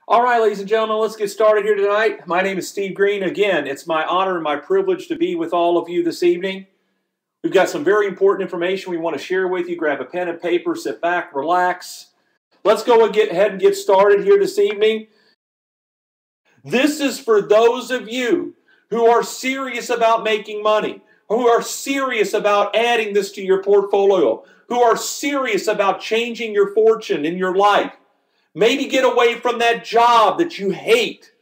All right, ladies and gentlemen, let's get started here tonight. My name is Steve Green. Again, it's my honor and my privilege to be with all of you this evening. We've got some very important information we want to share with you. Grab a pen and paper, sit back, relax. Let's go ahead and get started here this evening. This is for those of you who are serious about making money, who are serious about adding this to your portfolio, who are serious about changing your fortune in your life. Maybe get away from that job that you hate.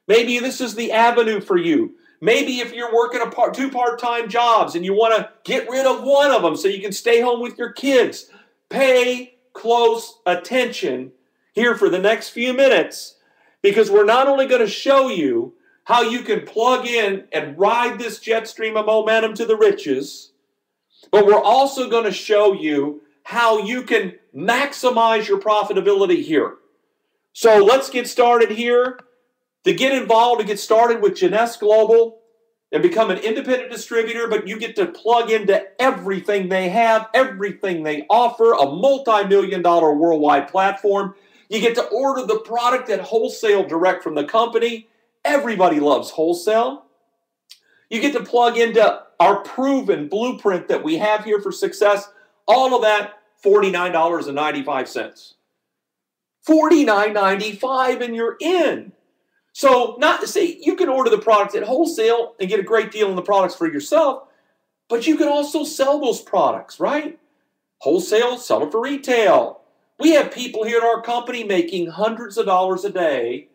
Maybe this is the avenue for you. Maybe if you're working two part-time jobs and you want to get rid of one of them so you can stay home with your kids, pay close attention here for the next few minutes, because we're not only going to show you how you can plug in and ride this jet stream of momentum to the riches, but we're also going to show you how you can maximize your profitability here. So let's get started here. To get involved, to get started with Jeunesse Global and become an independent distributor, but you get to plug into everything they have, everything they offer, a multi-million-dollar worldwide platform. You get to order the product at wholesale direct from the company. Everybody loves wholesale. You get to plug into our proven blueprint that we have here for success. All of that, $49.95. $49.95 and you're in. So not to say you can order the products at wholesale and get a great deal on the products for yourself, but you can also sell those products, right? Wholesale, sell it for retail. We have people here at our company making hundreds of dollars a day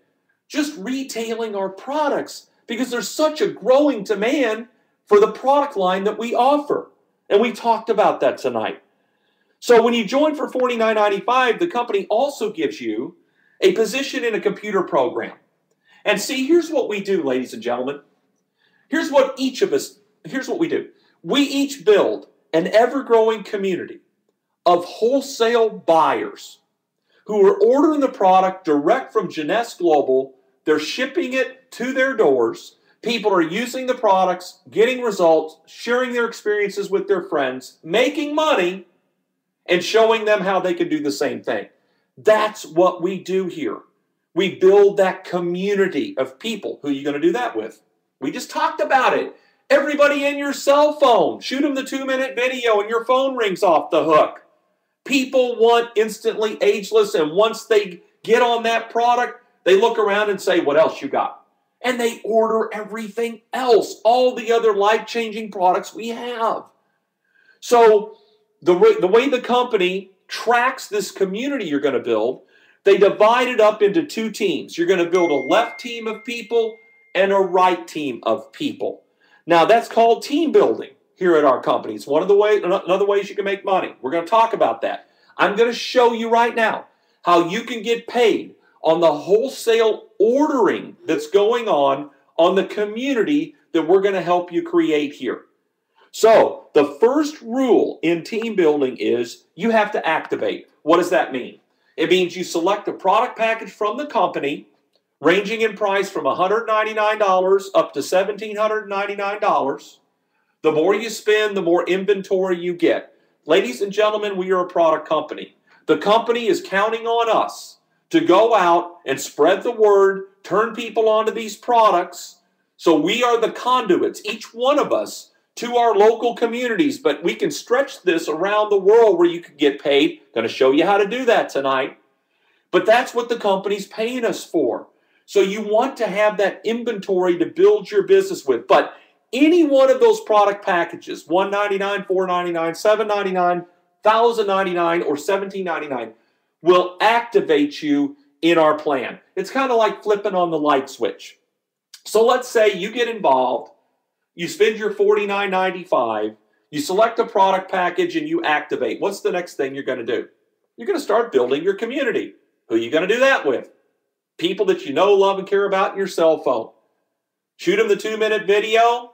just retailing our products because there's such a growing demand for the product line that we offer. And we talked about that tonight. So when you join for $49.95, the company also gives you a position in a computer program. And see, here's what we do, ladies and gentlemen. Here's what we do. We each build an ever-growing community of wholesale buyers who are ordering the product direct from Jeunesse Global. They're shipping it to their doors. People are using the products, getting results, sharing their experiences with their friends, making money, and showing them how they can do the same thing. That's what we do here. We build that community of people. Who are you going to do that with? We just talked about it. Everybody in your cell phone. Shoot them the 2-minute video and your phone rings off the hook. People want instantly ageless, and once they get on that product, they look around and say, what else you got? And they order everything else, all the other life-changing products we have. So the way the company tracks this community you're going to build, they divide it up into two teams. You're going to build a left team of people and a right team of people. Now, that's called team building here at our company. It's one of the another ways you can make money. We're going to talk about that. I'm going to show you right now how you can get paid on the wholesale ordering that's going on the community that we're going to help you create here. So, the first rule in team building is you have to activate. What does that mean? It means you select a product package from the company, ranging in price from $199 up to $1,799. The more you spend, the more inventory you get. Ladies and gentlemen, we are a product company. The company is counting on us to go out and spread the word, turn people onto these products. So we are the conduits, each one of us, to our local communities, but we can stretch this around the world where you can get paid. Going to show you how to do that tonight. But that's what the company's paying us for. So you want to have that inventory to build your business with. But any one of those product packages, $199, $499, $799, $1,099, or $1,799, will activate you in our plan. It's kind of like flipping on the light switch. So let's say you get involved. You spend your $49.95, you select a product package, and you activate. What's the next thing you're going to do? You're going to start building your community. Who are you going to do that with? People that you know, love, and care about in your cell phone. Shoot them the 2-minute video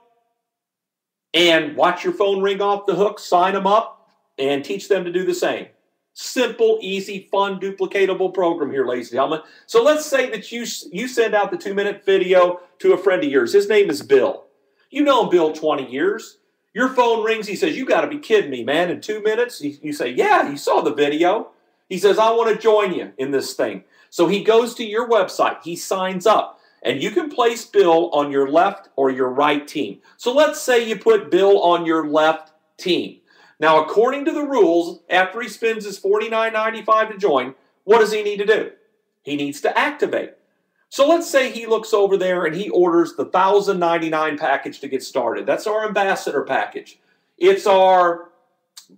and watch your phone ring off the hook, sign them up, and teach them to do the same. Simple, easy, fun, duplicatable program here, ladies and gentlemen. So let's say that you send out the 2-minute video to a friend of yours. His name is Bill. You know Bill 20 years. Your phone rings. He says, you got to be kidding me, man. In 2 minutes? You say, yeah, you saw the video. He says, I want to join you in this thing. So he goes to your website, he signs up, and you can place Bill on your left or your right team. So let's say you put Bill on your left team. Now, according to the rules, after he spends his $49.95 to join, what does he need to do? He needs to activate. So let's say he looks over there and he orders the $1,099 package to get started. That's our ambassador package. It's our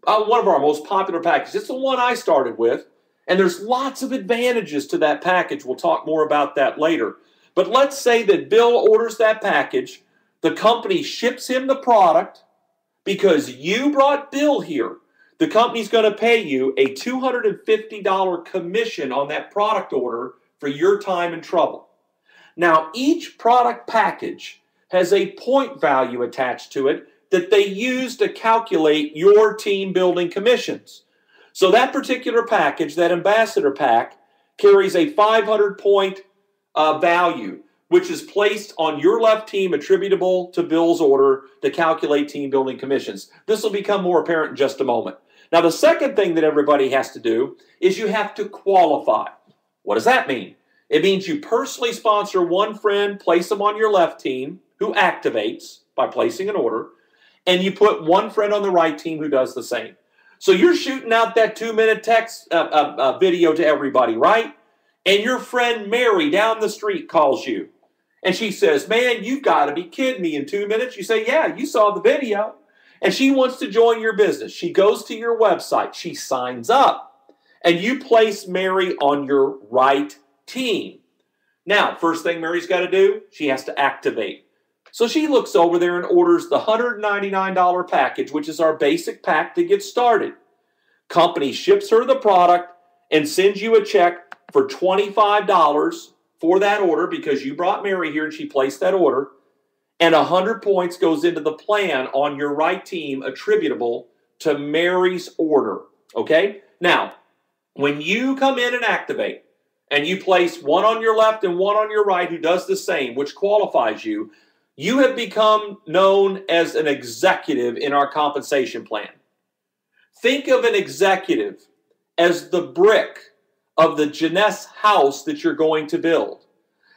one of our most popular packages. It's the one I started with, and there's lots of advantages to that package. We'll talk more about that later. But let's say that Bill orders that package. The company ships him the product because you brought Bill here. The company's going to pay you a $250 commission on that product order for your time and trouble. Now, each product package has a point value attached to it that they use to calculate your team building commissions. So that particular package, that ambassador pack, carries a 500-point value, which is placed on your left team attributable to Bill's order to calculate team building commissions. This will become more apparent in just a moment. Now, the second thing that everybody has to do is you have to qualify. What does that mean? It means you personally sponsor one friend, place them on your left team, who activates by placing an order, and you put one friend on the right team who does the same. So you're shooting out that 2-minute text video to everybody, right? And your friend Mary down the street calls you. And she says, man, you've got to be kidding me, in 2 minutes. You say, yeah, you saw the video. And she wants to join your business. She goes to your website. She signs up. And you place Mary on your right team. Now, first thing Mary's got to do, she has to activate. So she looks over there and orders the $199 package, which is our basic pack to get started. Company ships her the product and sends you a check for $25 for that order because you brought Mary here and she placed that order. And 100 points goes into the plan on your right team attributable to Mary's order. Okay? Now, when you come in and activate, and you place one on your left and one on your right who does the same, which qualifies you, you have become known as an executive in our compensation plan. Think of an executive as the brick of the Jeunesse house that you're going to build.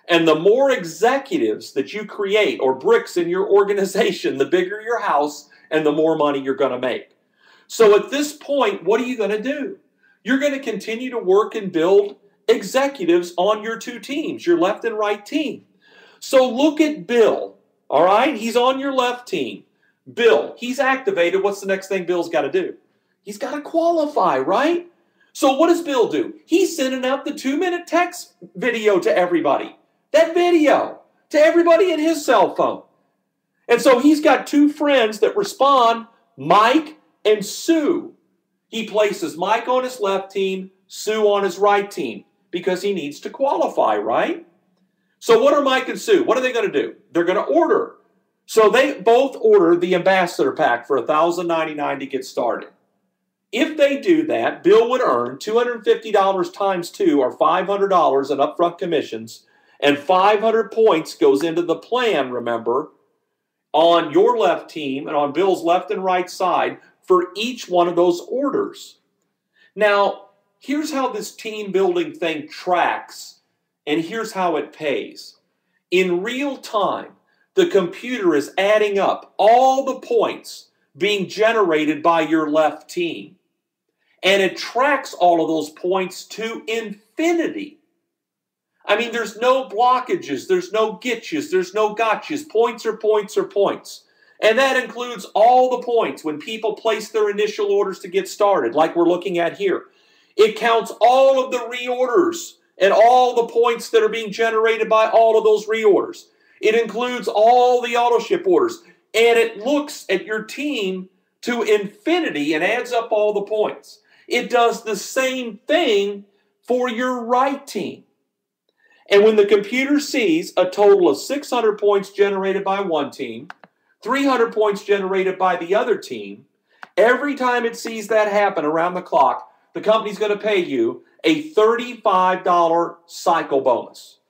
And the more executives that you create, or bricks in your organization, the bigger your house and the more money you're going to make. So at this point, what are you going to do? You're going to continue to work and build executives on your two teams, your left and right team. So look at Bill, all right? He's on your left team. Bill, he's activated. What's the next thing Bill's got to do? He's got to qualify, right? So what does Bill do? He's sending out the 2-minute text video to everybody. That video to everybody in his cell phone. And so he's got two friends that respond, Mike and Sue. He places Mike on his left team, Sue on his right team, because he needs to qualify, right? So what are Mike and Sue? What are they going to do? They're going to order. So they both order the ambassador pack for $1,099 to get started. If they do that, Bill would earn $250 times 2, or $500 in upfront commissions, and 500 points goes into the plan, remember, on your left team and on Bill's left and right side for each one of those orders. Now, here's how this team building thing tracks, and here's how it pays. In real time, the computer is adding up all the points being generated by your left team. And it tracks all of those points to infinity. I mean, there's no blockages, there's no gitches, there's no gotchas. Points are points are points. And that includes all the points when people place their initial orders to get started, like we're looking at here. It counts all of the reorders and all the points that are being generated by all of those reorders. It includes all the auto ship orders. And it looks at your team to infinity and adds up all the points. It does the same thing for your right team. And when the computer sees a total of 600 points generated by one team, 300 points generated by the other team, every time it sees that happen around the clock, the company's going to pay you a $35 cycle bonus.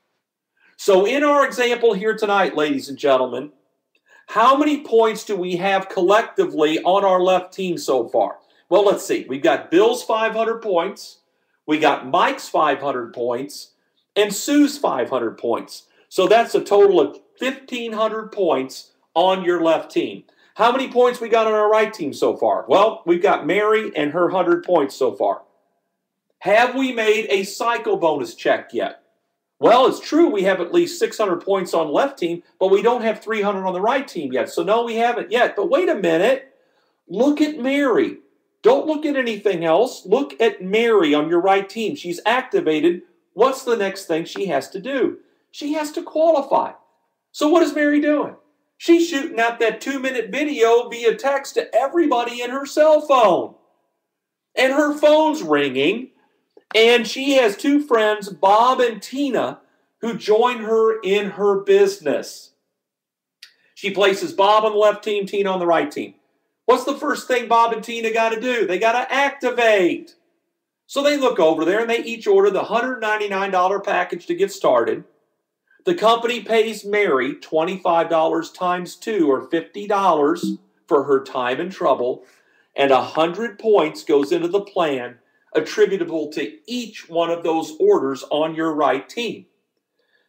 So in our example here tonight, ladies and gentlemen, how many points do we have collectively on our left team so far? Well, let's see. We've got Bill's 500 points. We got Mike's 500 points. and Sue's 500 points. So that's a total of 1,500 points on your left team. How many points we got on our right team so far? Well, we've got Mary and her 100 points so far. Have we made a cycle bonus check yet? Well, it's true we have at least 600 points on the left team, but we don't have 300 on the right team yet. So no, we haven't yet. But wait a minute. Look at Mary. Don't look at anything else. Look at Mary on your right team. She's activated. What's the next thing she has to do? She has to qualify. So what is Mary doing? She's shooting out that 2-minute video via text to everybody in her cell phone. And her phone's ringing. And she has two friends, Bob and Tina, who join her in her business. She places Bob on the left team, Tina on the right team. What's the first thing Bob and Tina got to do? They got to activate. So they look over there and they each order the $199 package to get started. The company pays Mary $25 times 2 or $50 for her time and trouble, and 100 points goes into the plan attributable to each one of those orders on your right team.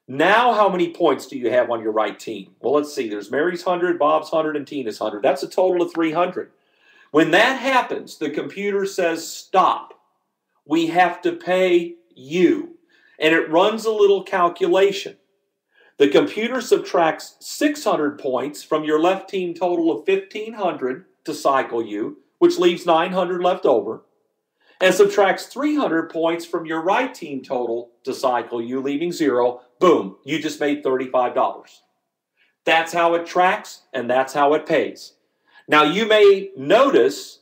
Now, how many points do you have on your right team? Well, let's see. There's Mary's 100, Bob's 100, and Tina's 100. That's a total of 300. When that happens, the computer says, stop. We have to pay you. And it runs a little calculation. The computer subtracts 600 points from your left team total of 1,500 to cycle you, which leaves 900 left over, and subtracts 300 points from your right team total to cycle you, leaving 0. Boom, you just made $35. That's how it tracks, and that's how it pays. Now, you may notice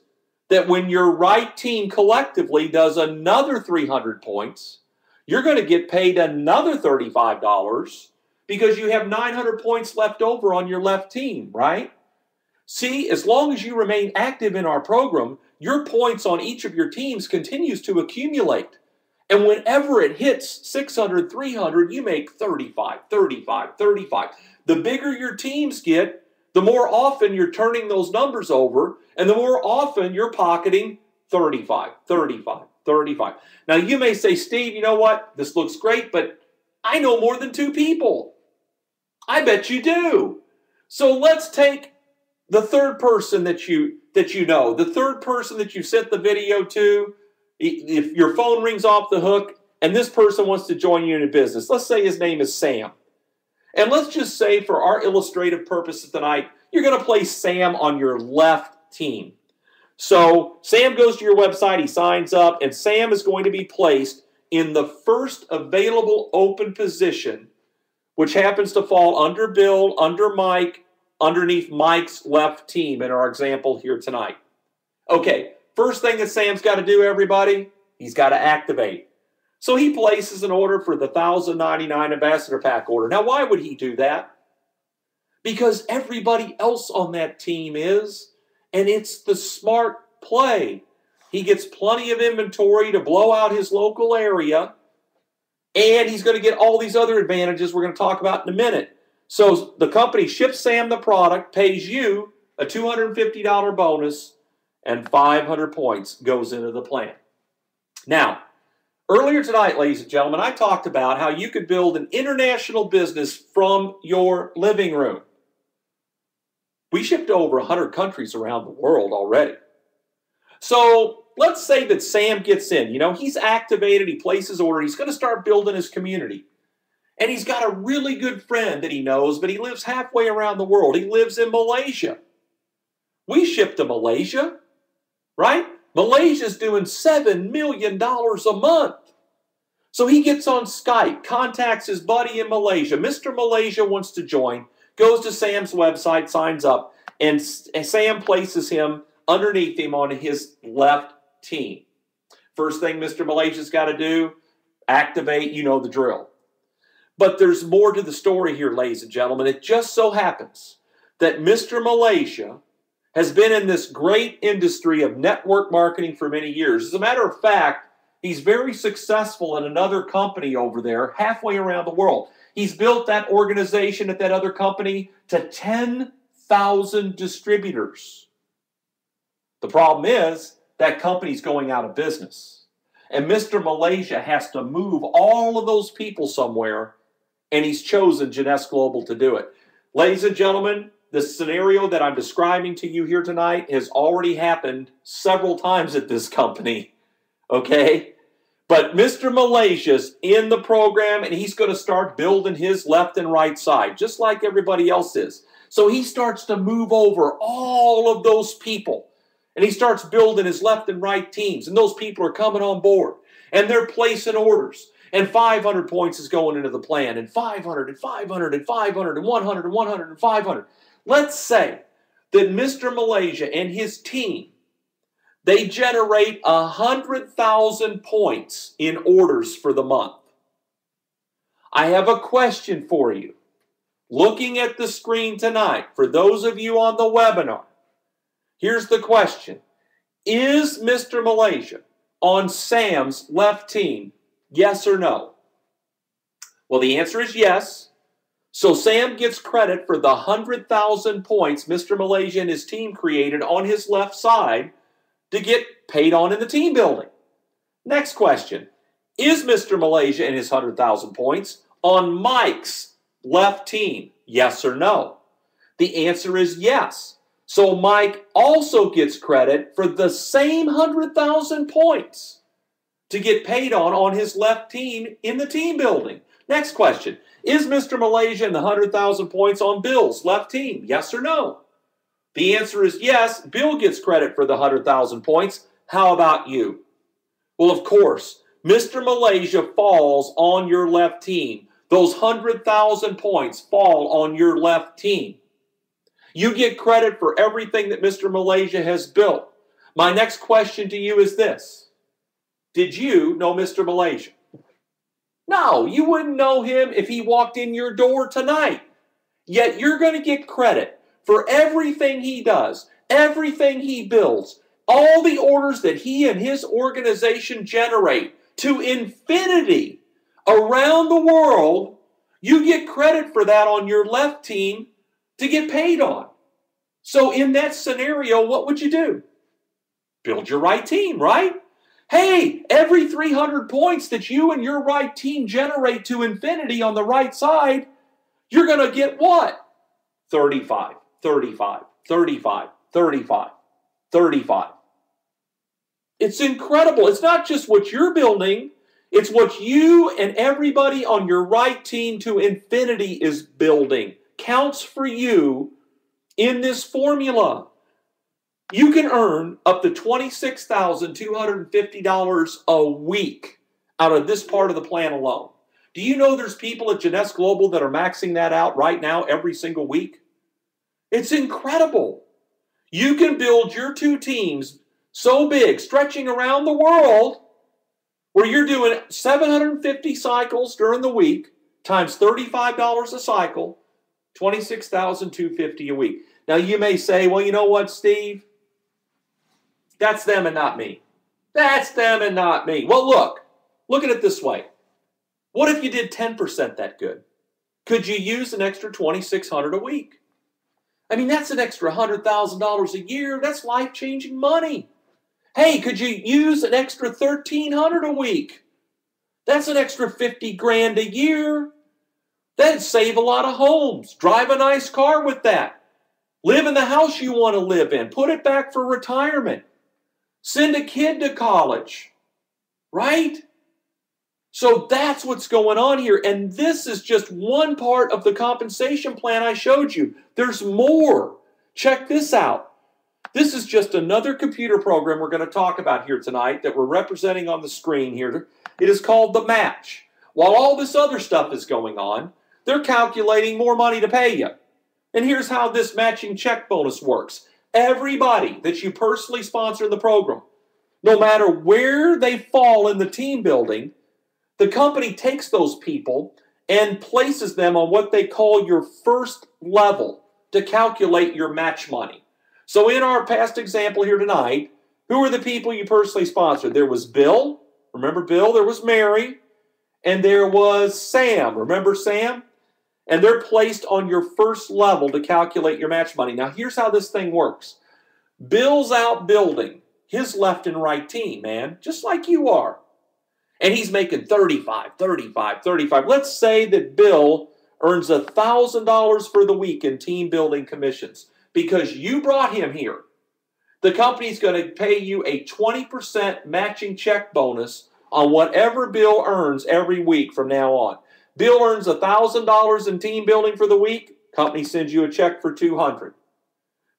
that when your right team collectively does another 300 points, you're going to get paid another $35 because you have 900 points left over on your left team, right? See, as long as you remain active in our program, your points on each of your teams continues to accumulate. And whenever it hits 600, 300, you make 35, 35, 35. The bigger your teams get, the more often you're turning those numbers over, and the more often you're pocketing 35, 35, 35. Now, you may say, Steve, you know what? This looks great, but I know more than 2 people. I bet you do. So let's take the third person that you know, the third person that you sent the video to. If your phone rings off the hook and this person wants to join you in a business, let's say his name is Sam. And let's just say for our illustrative purposes tonight, you're going to place Sam on your left team. So Sam goes to your website, he signs up, and Sam is going to be placed in the first available open position, which happens to fall under Bill, under Mike, underneath Mike's left team in our example here tonight. Okay, first thing that Sam's got to do, everybody, he's got to activate. So he places an order for the $1,099 Ambassador Pack order. Now, why would he do that? Because everybody else on that team is, and it's the smart play. He gets plenty of inventory to blow out his local area, and he's going to get all these other advantages we're going to talk about in a minute. So the company ships Sam the product, pays you a $250 bonus, and 500 points goes into the plan. Now, earlier tonight, ladies and gentlemen, I talked about how you could build an international business from your living room. We shipped to over 100 countries around the world already. So let's say that Sam gets in. You know, he's activated, he places order, he's going to start building his community. And he's got a really good friend that he knows, but he lives halfway around the world. He lives in Malaysia. We ship to Malaysia, right? Malaysia's doing $7 million a month. So he gets on Skype, contacts his buddy in Malaysia. Mr. Malaysia wants to join, goes to Sam's website, signs up, and Sam places him underneath him on his left team. First thing Mr. Malaysia's got to do, activate, you know the drill. But there's more to the story here, ladies and gentlemen. It just so happens that Mr. Malaysia has been in this great industry of network marketing for many years. As a matter of fact, he's very successful in another company over there halfway around the world. He's built that organization at that other company to 10,000 distributors. The problem is that company's going out of business. And Mr. Malaysia has to move all of those people somewhere, and he's chosen Jeunesse Global to do it. Ladies and gentlemen, the scenario that I'm describing to you here tonight has already happened several times at this company, okay? But Mr. Malaysia's in the program, and he's going to start building his left and right side, just like everybody else is. So he starts to move over all of those people, and he starts building his left and right teams, and those people are coming on board, and they're placing orders. And 500 points is going into the plan, and 500, and 500, and 500, and 100, and 100, and 500. Let's say that Mr. Malaysia and his team, they generate 100,000 points in orders for the month. I have a question for you. Looking at the screen tonight, for those of you on the webinar, here's the question. Is Mr. Malaysia on Sam's left team? Yes or no? Well, the answer is yes. So Sam gets credit for the 100,000 points Mr. Malaysia and his team created on his left side to get paid on in the team building. Next question. Is Mr. Malaysia and his 100,000 points on Mike's left team? Yes or no? The answer is yes. So Mike also gets credit for the same 100,000 points to get paid on his left team in the team building. Next question. Is Mr. Malaysia and the 100,000 points on Bill's left team? Yes or no? The answer is yes. Bill gets credit for the 100,000 points. How about you? Well, of course, Mr. Malaysia falls on your left team. Those 100,000 points fall on your left team. You get credit for everything that Mr. Malaysia has built. My next question to you is this. Did you know Mr. Malaysia? No, you wouldn't know him if he walked in your door tonight. Yet you're going to get credit for everything he does, everything he builds, all the orders that he and his organization generate to infinity around the world. You get credit for that on your left team to get paid on. So in that scenario, what would you do? Build your right team, right? Hey, every 300 points that you and your right team generate to infinity on the right side, you're going to get what? 35, 35, 35, 35, 35. It's incredible. It's not just what you're building. It's what you and everybody on your right team to infinity is building. Counts for you in this formula. You can earn up to $26,250 a week out of this part of the plan alone. Do you know there's people at Jeunesse Global that are maxing that out right now every single week? It's incredible. You can build your two teams so big, stretching around the world, where you're doing 750 cycles during the week, times $35 a cycle, $26,250 a week. Now you may say, well, you know what, Steve? That's them and not me. That's them and not me. Well, look at it this way. What if you did 10% that good? Could you use an extra $2,600 a week? I mean, that's an extra $100,000 a year. That's life-changing money. Hey, could you use an extra $1,300 a week? That's an extra 50 grand a year. That'd save a lot of homes. Drive a nice car with that. Live in the house you want to live in. Put it back for retirement. Send a kid to college. Right? So that's what's going on here. And this is just one part of the compensation plan I showed you. There's more. Check this out. This is just another computer program we're going to talk about here tonight that we're representing on the screen here. It is called the match. While all this other stuff is going on, they're calculating more money to pay you. And here's how this matching check bonus works. Everybody that you personally sponsor in the program, no matter where they fall in the team building, the company takes those people and places them on what they call your first level to calculate your match money. So in our past example here tonight, who are the people you personally sponsored? There was Bill. Remember Bill? There was Mary. And there was Sam. Remember Sam? And they're placed on your first level to calculate your match money. Now, here's how this thing works. Bill's out building his left and right team, man, just like you are. and he's making 35, 35, 35. Let's say that Bill earns $1,000 for the week in team building commissions because you brought him here. The company's going to pay you a 20% matching check bonus on whatever Bill earns every week from now on. Bill earns $1,000 in team building for the week. Company sends you a check for $200.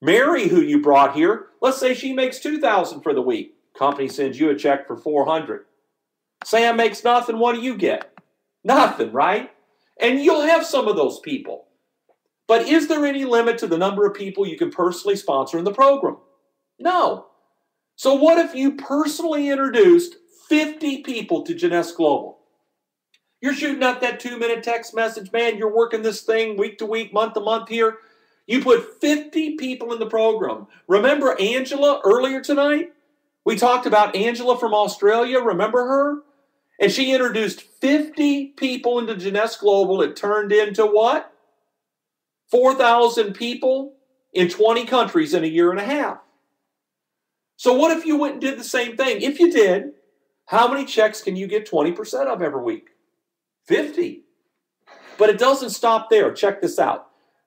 Mary, who you brought here, let's say she makes $2,000 for the week. Company sends you a check for $400. Sam makes nothing. What do you get? Nothing, right? And you'll have some of those people. But is there any limit to the number of people you can personally sponsor in the program? No. So what if you personally introduced 50 people to Jeunesse Global? You're shooting out that 2-minute text message, man. You're working this thing week to week, month to month here. You put 50 people in the program. Remember Angela earlier tonight? We talked about Angela from Australia. Remember her? And she introduced 50 people into Jeunesse Global. It turned into what? 4,000 people in 20 countries in a year and a half. So what if you went and did the same thing? If you did, how many checks can you get 20% of every week? 50. But it doesn't stop there. Check this out.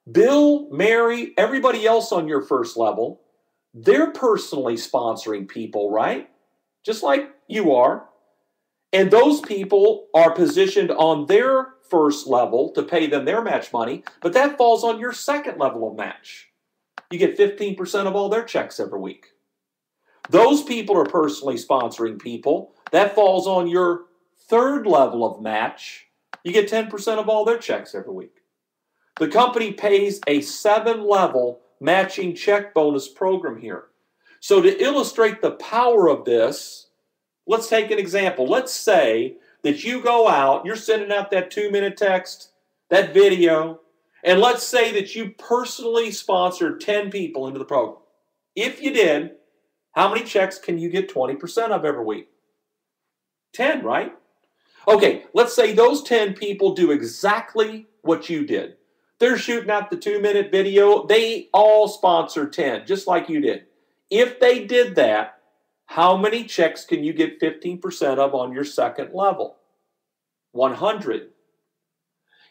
Bill, Mary, everybody else on your first level, they're personally sponsoring people, right? Just like you are. And those people are positioned on their first level to pay them their match money, but that falls on your second level of match. You get 15% of all their checks every week. Those people are personally sponsoring people. That falls on your third level of match. You get 10% of all their checks every week. The company pays a 7-level matching check bonus program here. So to illustrate the power of this, let's take an example. Let's say that you go out, you're sending out that 2-minute text, that video, and let's say that you personally sponsored 10 people into the program. If you did, how many checks can you get 20% of every week? 10, right? Okay, let's say those 10 people do exactly what you did. They're shooting out the 2-minute video. They all sponsor 10, just like you did. If they did that, how many checks can you get 15% of on your second level? 100.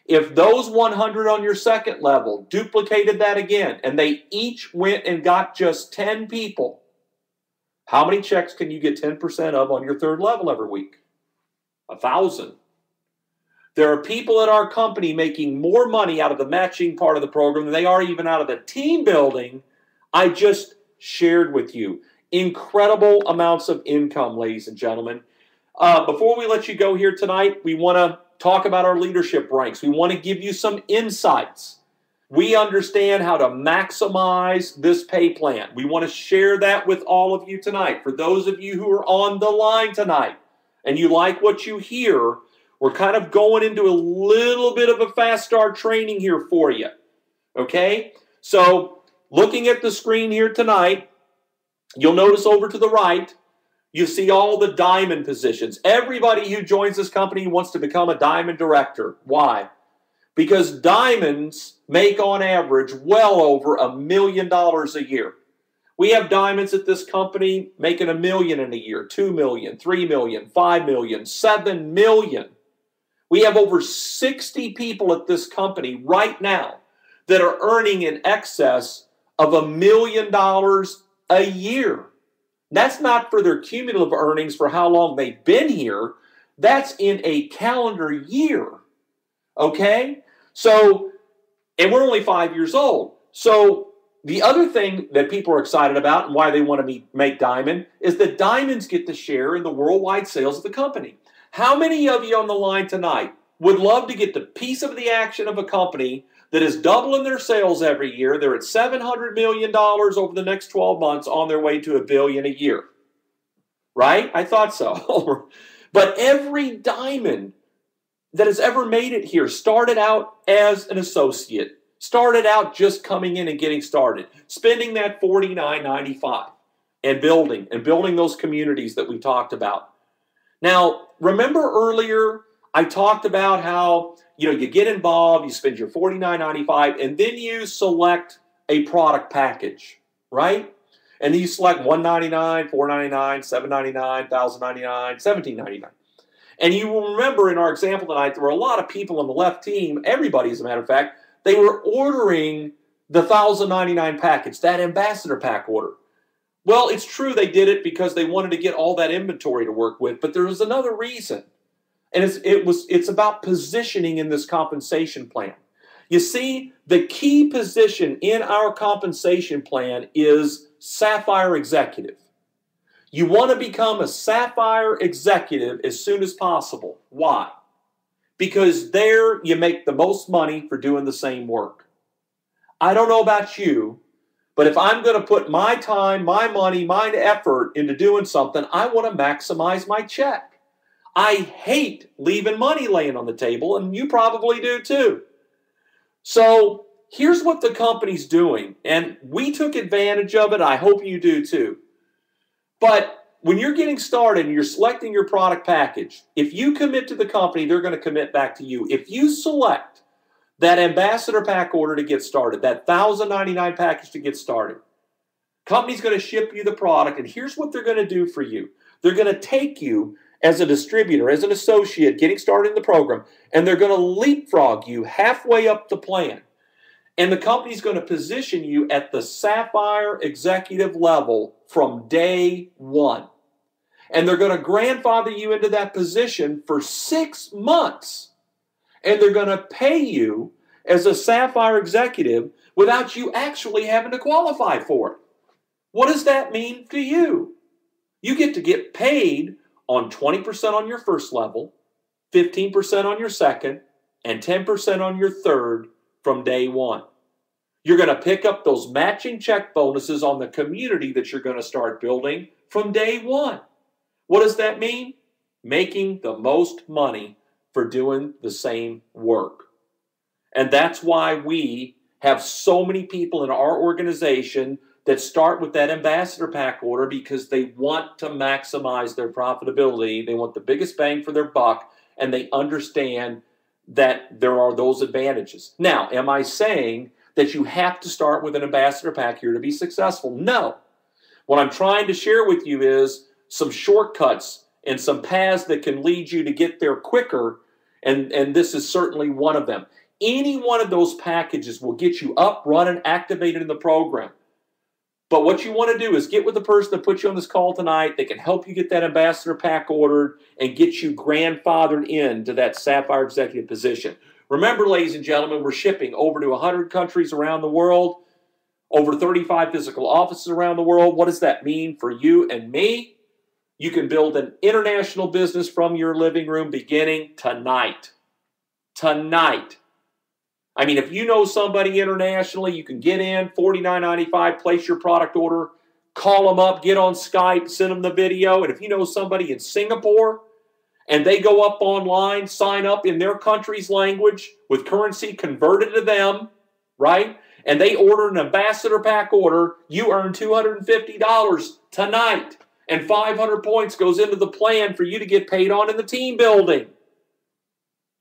If those 100 on your second level duplicated that again, and they each went and got just 10 people, how many checks can you get 10% of on your third level every week? 1,000. There are people at our company making more money out of the matching part of the program than they are even out of the team building I just shared with you. Incredible amounts of income, ladies and gentlemen. Before we let you go here tonight, we want to talk about our leadership ranks. We want to give you some insights. We understand how to maximize this pay plan. We want to share that with all of you tonight. For those of you who are on the line tonight and you like what you hear, we're kind of going into a little bit of a fast start training here for you. Okay? So, looking at the screen here tonight, you'll notice over to the right, you see all the diamond positions. Everybody who joins this company wants to become a diamond director. Why? Because diamonds make on average well over $1 million a year. We have diamonds at this company making $1 million in a year, $2 million, $3 million, $5 million, $7 million. We have over 60 people at this company right now that are earning in excess of $1 million a year. That's not for their cumulative earnings for how long they've been here. That's in a calendar year. Okay? So, and we're only 5 years old. So, the other thing that people are excited about and why they want to make diamond is that diamonds get to share in the worldwide sales of the company. How many of you on the line tonight would love to get the piece of the action of a company that is doubling their sales every year? They're at $700 million over the next 12 months on their way to $1 billion a year. Right? I thought so. But every diamond that has ever made it here started out as an associate, started out just coming in and getting started, spending that $49.95 and building those communities that we talked about. Now, remember earlier I talked about how you get involved, you spend your $49.95, and then you select a product package, right? And then you select $199, $499, $799, $1,099, $1,799. And you will remember in our example tonight, there were a lot of people on the left team, everybody as a matter of fact, they were ordering the $1,099 package, that ambassador pack order. Well, it's true they did it because they wanted to get all that inventory to work with, but there was another reason. And it's about positioning in this compensation plan. You see, the key position in our compensation plan is Sapphire Executive. You want to become a Sapphire Executive as soon as possible. Why? Because there you make the most money for doing the same work. I don't know about you, but if I'm going to put my time, my money, my effort into doing something, I want to maximize my check. I hate leaving money laying on the table, and you probably do too. So here's what the company's doing, and we took advantage of it. I hope you do too. But when you're getting started and you're selecting your product package, if you commit to the company, they're going to commit back to you. If you select that ambassador pack order to get started, that $1,099 package to get started, company's going to ship you the product, and here's what they're going to do for you. They're going to take you as a distributor, as an associate, getting started in the program, and they're going to leapfrog you halfway up the plan. And the company's going to position you at the Sapphire Executive level from day one. And they're going to grandfather you into that position for 6 months. And they're going to pay you as a Sapphire Executive without you actually having to qualify for it. What does that mean to you? You get paid on 20% on your first level, 15% on your second, and 10% on your third from day one. You're going to pick up those matching check bonuses on the community that you're going to start building from day one. What does that mean? Making the most money for doing the same work. And that's why we have so many people in our organization that start with that ambassador pack order, because they want to maximize their profitability. They want the biggest bang for their buck, and they understand that there are those advantages. Now, am I saying that you have to start with an ambassador pack here to be successful? No. What I'm trying to share with you is some shortcuts and some paths that can lead you to get there quicker, and this is certainly one of them. Any one of those packages will get you up, running, activated in the program. But what you want to do is get with the person that put you on this call tonight. They can help you get that ambassador pack ordered and get you grandfathered into that Sapphire Executive position. Remember, ladies and gentlemen, we're shipping over to 100 countries around the world, over 35 physical offices around the world. What does that mean for you and me? You can build an international business from your living room beginning tonight. Tonight. I mean, if you know somebody internationally, you can get in, $49.95, place your product order, call them up, get on Skype, send them the video. And if you know somebody in Singapore and they go up online, sign up in their country's language with currency converted to them, right? And they order an ambassador pack order, you earn $250 tonight. And 500 points goes into the plan for you to get paid on in the team building.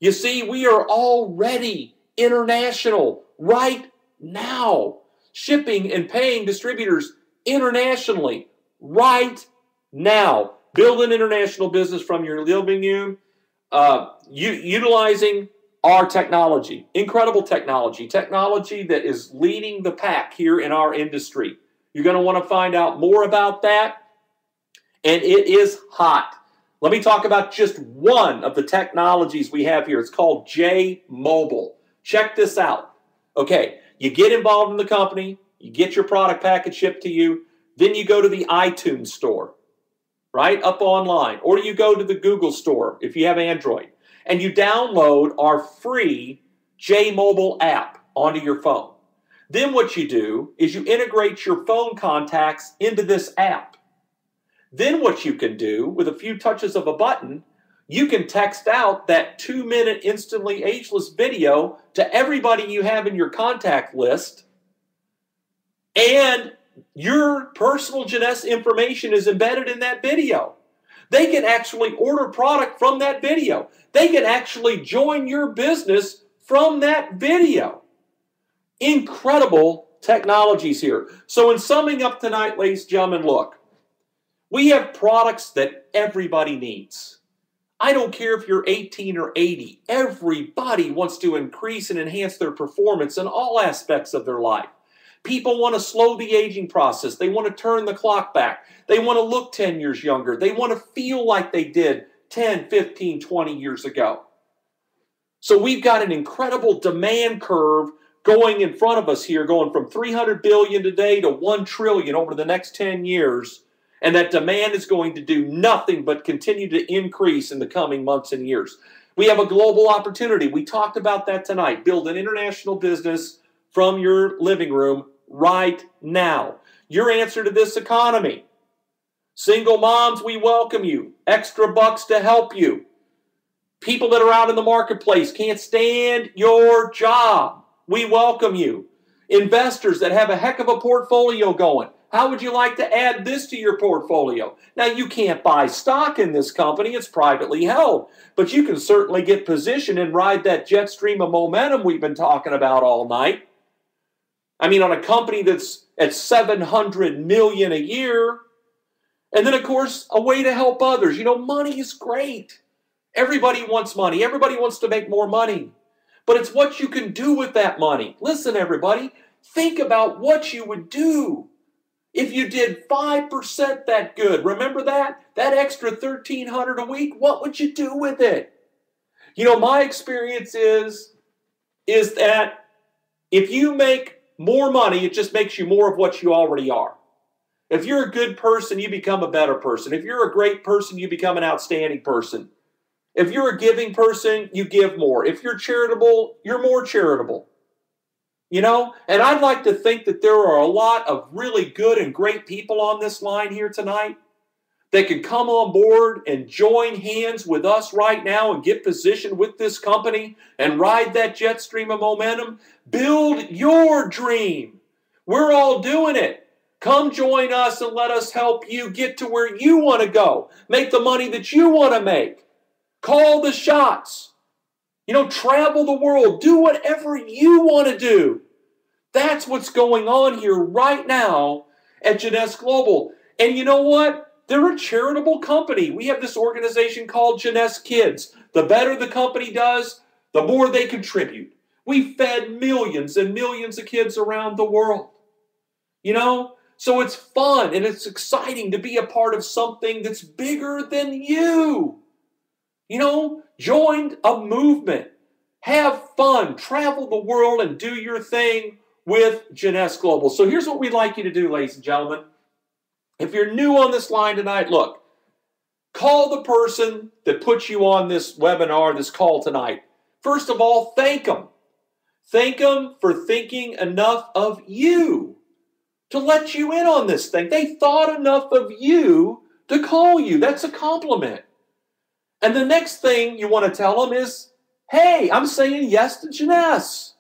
You see, we are already international right now. Shipping and paying distributors internationally right now. Build an international business from your living room, utilizing our technology. Incredible technology. Technology that is leading the pack here in our industry. You're going to want to find out more about that. And it is hot. Let me talk about just one of the technologies we have here. It's called J-Mobile. Check this out. Okay, you get involved in the company, you get your product package shipped to you, then you go to the iTunes store, right, up online, or you go to the Google store if you have Android, and you download our free J-Mobile app onto your phone. Then what you do is you integrate your phone contacts into this app. Then what you can do with a few touches of a button, you can text out that 2-minute instantly ageless video to everybody you have in your contact list, and your personal Jeunesse information is embedded in that video. They can actually order product from that video. They can actually join your business from that video. Incredible technologies here. So in summing up tonight, ladies and gentlemen, look, we have products that everybody needs. I don't care if you're 18 or 80. Everybody wants to increase and enhance their performance in all aspects of their life. People want to slow the aging process. They want to turn the clock back. They want to look 10 years younger. They want to feel like they did 10, 15, 20 years ago. So we've got an incredible demand curve going in front of us here, going from 300 billion today to 1 trillion over the next 10 years. And that demand is going to do nothing but continue to increase in the coming months and years. We have a global opportunity. We talked about that tonight. Build an international business from your living room right now. Your answer to this economy. Single moms, we welcome you. Extra bucks to help you. People that are out in the marketplace can't stand your job. We welcome you. Investors that have a heck of a portfolio going. How would you like to add this to your portfolio? Now, you can't buy stock in this company. It's privately held. But you can certainly get positioned and ride that jet stream of momentum we've been talking about all night. I mean, on a company that's at $700 million a year. And then, of course, a way to help others. You know, money is great. Everybody wants money. Everybody wants to make more money. But it's what you can do with that money. Listen, everybody, think about what you would do if you did 5% that good. Remember that? That extra $1,300 a week, what would you do with it? You know, my experience is that if you make more money, it just makes you more of what you already are. If you're a good person, you become a better person. If you're a great person, you become an outstanding person. If you're a giving person, you give more. If you're charitable, you're more charitable. You know, and I'd like to think that there are a lot of really good and great people on this line here tonight that can come on board and join hands with us right now and get positioned with this company and ride that jet stream of momentum. Build your dream. We're all doing it. Come join us and let us help you get to where you want to go. Make the money that you want to make. Call the shots. You know, travel the world. Do whatever you want to do. That's what's going on here right now at Jeunesse Global. And you know what? They're a charitable company. We have this organization called Jeunesse Kids. The better the company does, the more they contribute. We fed millions and millions of kids around the world. You know? So it's fun and it's exciting to be a part of something that's bigger than you. You know, join a movement. Have fun. Travel the world and do your thing with Jeunesse Global. So here's what we'd like you to do, ladies and gentlemen. If you're new on this line tonight, look, call the person that put you on this webinar, this call tonight. First of all, thank them. Thank them for thinking enough of you to let you in on this thing. They thought enough of you to call you. That's a compliment. And the next thing you want to tell them is, hey, I'm saying yes to Jeunesse.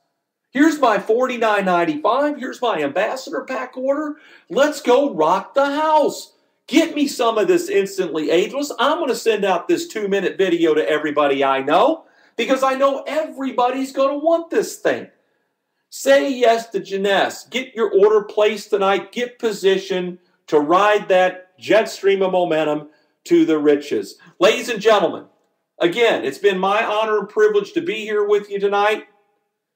Here's my $49.95. Here's my ambassador pack order. Let's go rock the house. Get me some of this Instantly Ageless. I'm going to send out this 2-minute video to everybody I know because I know everybody's going to want this thing. Say yes to Jeunesse. Get your order placed tonight. Get positioned to ride that jet stream of momentum to the riches. Ladies and gentlemen, again, it's been my honor and privilege to be here with you tonight.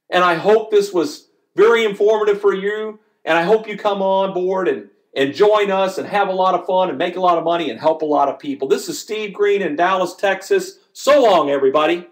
And I hope this was very informative for you. And I hope you come on board and join us and have a lot of fun and make a lot of money and help a lot of people. This is Steve Green in Dallas, Texas. So long, everybody.